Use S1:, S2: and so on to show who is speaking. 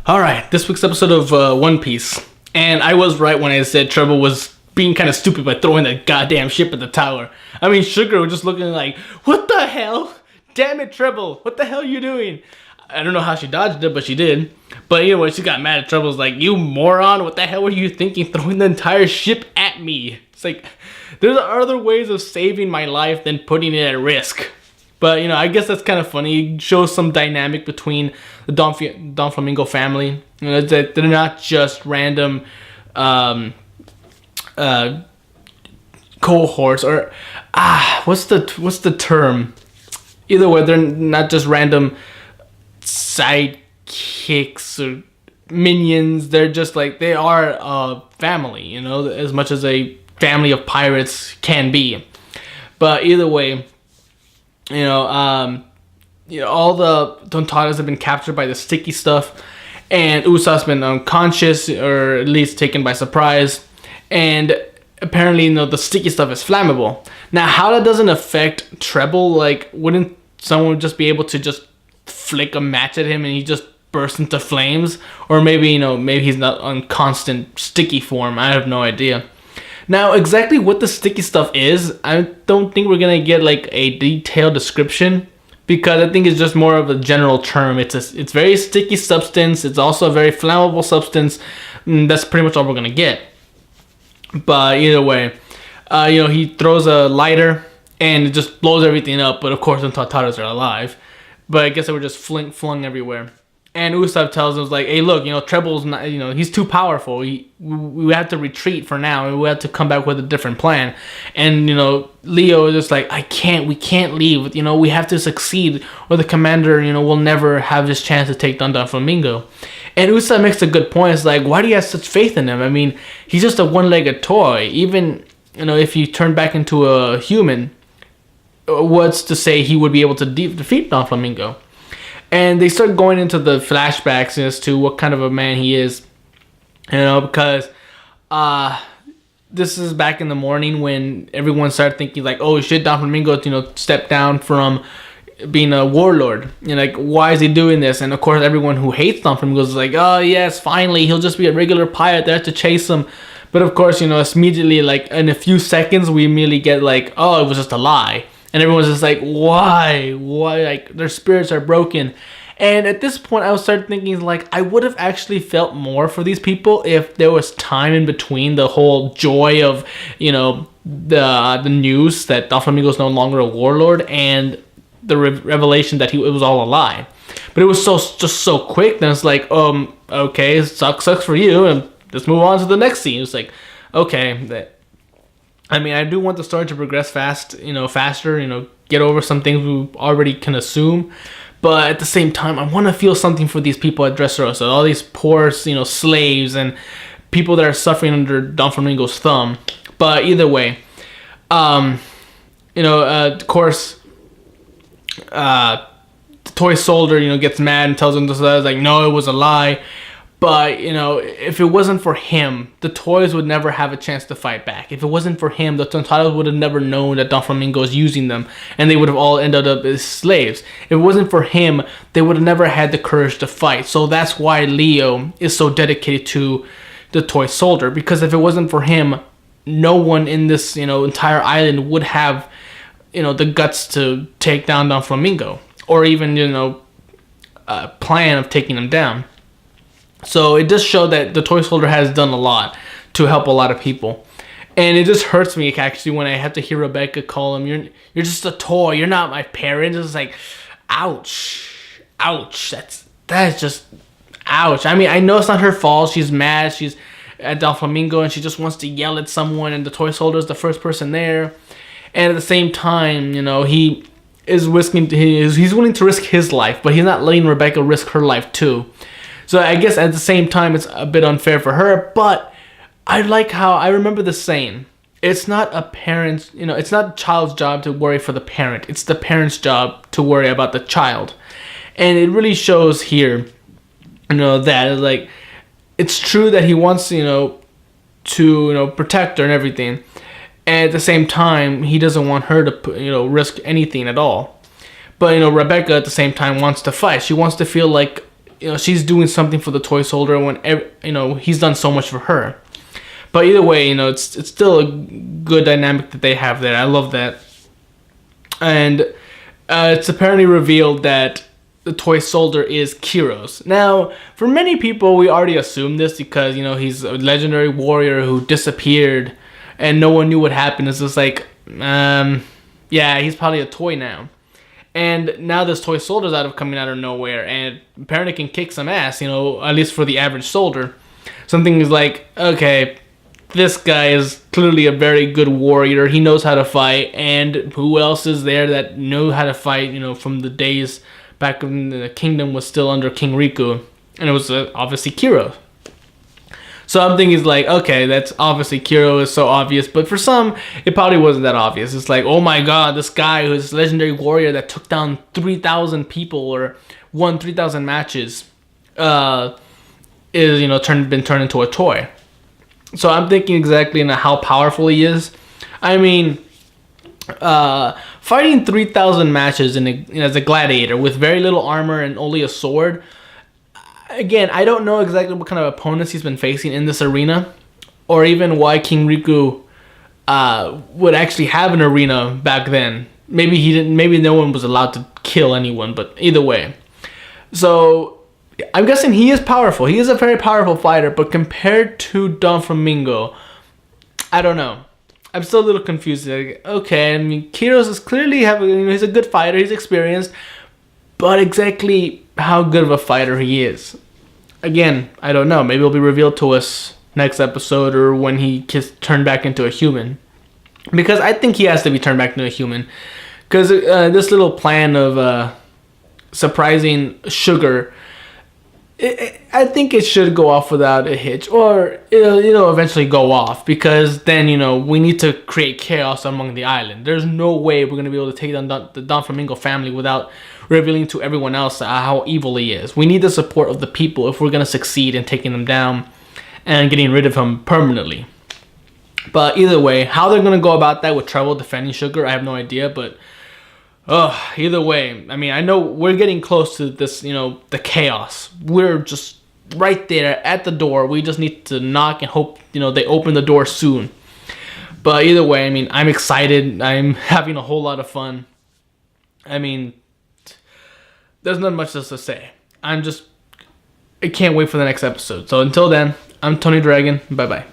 S1: Alright, this week's episode of One Piece. And I was right when I said Treble was being kind of stupid by throwing that goddamn ship at the tower. I mean, Sugar was just looking like, what the hell? Damn it, Treble, what the hell are you doing? I don't know how she dodged it, but she did. But anyway, she got mad at Treble. Was like, you moron, what the hell were you thinking throwing the entire ship at me? It's like, there's other ways of saving my life than putting it at risk. But, you know, I guess that's kind of funny. It shows some dynamic between the Doflamingo family. You know, that they're not just random cohorts or what's the term? Either way, they're not just random sidekicks or minions. They're just like, they are a family, you know, as much as a family of pirates can be. But either way, you know, all the Tontaras have been captured by the sticky stuff, and Usopp's been unconscious or at least taken by surprise, and apparently, you know, the sticky stuff is flammable. Now, how that doesn't affect Treble? Like, wouldn't someone just be able to just flick a match at him and he just bursts into flames? Or maybe, you know, maybe he's not on constant sticky form. I have no idea. Now, exactly what the sticky stuff is, I don't think we're gonna get like a detailed description, because I think it's just more of a general term. It's very sticky substance. It's also a very flammable substance. That's pretty much all we're gonna get. But either way, you know, he throws a lighter and it just blows everything up. But of course, the Tontaras are alive. But I guess they were just flung everywhere. And Usopp tells us, like, hey, look, you know, Treble's not, you know, he's too powerful. We have to retreat for now, and we have to come back with a different plan. And, you know, Leo is just like, we can't leave. You know, we have to succeed, or the commander, you know, will never have his chance to take down Doflamingo. And Usopp makes a good point. It's like, why do you have such faith in him? I mean, he's just a one-legged toy. Even, you know, if you turn back into a human, what's to say he would be able to defeat Doflamingo? And they start going into the flashbacks as to what kind of a man he is. You know, because this is back in the morning when everyone started thinking like, oh shit, Doflamingo, you know, stepped down from being a warlord. You know, like, why is he doing this? And of course, everyone who hates Doflamingo is like, oh yes, finally, he'll just be a regular pirate. They have to chase him. But of course, you know, it's immediately, like, in a few seconds, we immediately get like, oh, it was just a lie. And everyone's just like, why? Like, their spirits are broken. And at this point, I was started thinking, like, I would have actually felt more for these people if there was time in between the whole joy of, you know, the news that Doflamingo is no longer a warlord and the revelation that it was all a lie. But it was just so quick. Then it's like, okay, sucks for you, and let's move on to the next scene. It's like, okay, I mean, I do want the story to progress faster, you know, get over some things we already can assume. But at the same time, I want to feel something for these people at Dressrosa. All these poor, you know, slaves and people that are suffering under Doflamingo's thumb. But either way, you know, of course, the toy soldier, you know, gets mad and tells him this, like, no, it was a lie. But, you know, if it wasn't for him, the toys would never have a chance to fight back. If it wasn't for him, the Tontaras would have never known that Doflamingo is using them, and they would have all ended up as slaves. If it wasn't for him, they would have never had the courage to fight. So that's why Leo is so dedicated to the toy soldier, because if it wasn't for him, no one in this, you know, entire island would have, you know, the guts to take down Doflamingo, or even, you know, a plan of taking him down. So it does show that the toy soldier has done a lot to help a lot of people. And it just hurts me, actually, when I have to hear Rebecca call him, you're just a toy, you're not my parent. It's like, ouch, that's just, ouch. I mean, I know it's not her fault. She's mad, she's at Doflamingo, and she just wants to yell at someone, and the toy soldier is the first person there. And at the same time, you know, he's willing to risk his life, but he's not letting Rebecca risk her life too. So I guess at the same time, it's a bit unfair for her, but I like how, I remember the saying, it's not a parent's, you know, it's not a child's job to worry for the parent. It's the parent's job to worry about the child. And it really shows here, you know, that, like, it's true that he wants, you know, to, you know, protect her and everything. And at the same time, he doesn't want her to, you know, risk anything at all. But, you know, Rebecca at the same time wants to fight. She wants to feel like, she's doing something for the toy soldier when he's done so much for her. But either way, it's still a good dynamic that they have there. I love that. And it's apparently revealed that the toy soldier is Kyros. Now, for many people, we already assumed this because, he's a legendary warrior who disappeared and no one knew what happened. It's just like, yeah, he's probably a toy now. And now this toy soldier's coming out of nowhere and apparently can kick some ass, at least for the average soldier. Something is like, okay, this guy is clearly a very good warrior. He knows how to fight, and who else is there that know how to fight, from the days back when the kingdom was still under King Riku, and it was obviously Kyros. So I'm thinking, like, okay, that's obviously Kyros is so obvious, but for some, it probably wasn't that obvious. It's like, oh my god, this guy who's a legendary warrior that took down 3,000 people or won 3,000 matches, is been turned into a toy. So I'm thinking exactly how powerful he is. I mean, fighting 3,000 matches as a gladiator with very little armor and only a sword. Again, I don't know exactly what kind of opponents he's been facing in this arena, or even why King Riku would actually have an arena back then. Maybe he didn't. Maybe no one was allowed to kill anyone. But either way, so I'm guessing he is powerful. He is a very powerful fighter. But compared to Doflamingo, I don't know. I'm still a little confused. Like, okay, I mean, Kyros is clearly he's a good fighter. He's experienced, but exactly how good of a fighter he is, again, I don't know. Maybe it'll be revealed to us next episode or when he gets turned back into a human. Because I think he has to be turned back into a human. Because this little plan of surprising Sugar, I think it should go off without a hitch, or it'll eventually go off, because then we need to create chaos among the island. There's no way we're gonna be able to take down the Doflamingo family without revealing to everyone else how evil he is. We need the support of the people if we're gonna succeed in taking them down and getting rid of him permanently. But either way, how they're gonna go about that with Trouble defending Sugar, I have no idea. But either way, I mean, I know we're getting close to this, the chaos. We're just right there at the door. We just need to knock and hope, they open the door soon. But either way, I mean, I'm excited. I'm having a whole lot of fun. I mean, there's not much else to say. I can't wait for the next episode. So until then, I'm Tony Dragon. Bye-bye.